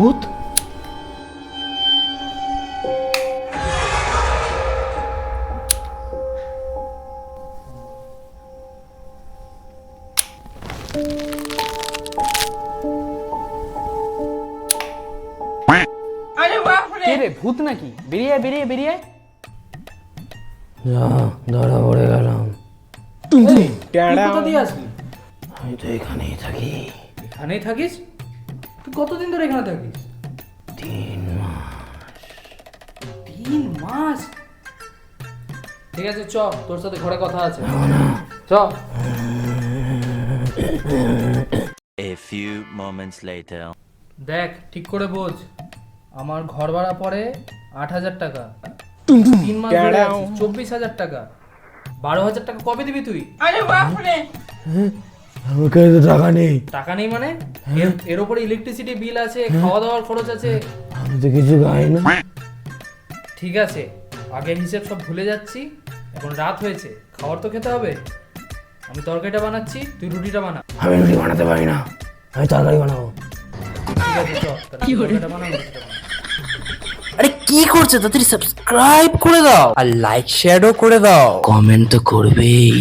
ভূত? কে রে, ভূত নাকি? বেরিয়ে আয়, বেরিয়ে বেরিয়ে আয়। যা ধরা পড়ে গেলাম। এই, তুই কোথা দিয়ে আসলি? আমি তো এখানেই থাকি। এখানেই থাকিস? তুই কতদিন ধরে এখানে থাকিস? 3 মাস। 3 মাস? ঠিক আছে, চ, তোর সাথে ঘরে কথা আছে। চ। A few moments later. দেখ, ঠিক করে বোঝ, আমার ঘর ভাড়া পড়ে 8,000 টাকা। 3 মাস ধরে আছি, 24,000 টাকা। 12,000 টাকা কবে দিবি তুই? আমার কাছে তো টাকা নেই। টাকা নেই মানে? এর উপরে ইলেকট্রিসিটি বিল আছে, খাওয়া দাওয়ার খরচ আছে। আমি তো কিছু খাই না। ঠিক আছে, আগের হিসেব সব ভুলে যাচ্ছি। এখন রাত হয়েছে, খাবার তো খেতে হবে। আমি তরকারিটা বানাচ্ছি, তুই রুটিটা বানা। আমি রুটি বানাতে পারি না, আমি তরকারি বানাবো। ঠিক আছে, চল, তাহলে তরকারিটা বানা, আমি রুটিটা বানাবো। আরে কি করছে, তাড়াতাড়ি সাবস্ক্রাইব করে দাও আর লাইক শেয়ারও করে দাও, কমেন্ট তো করবেই।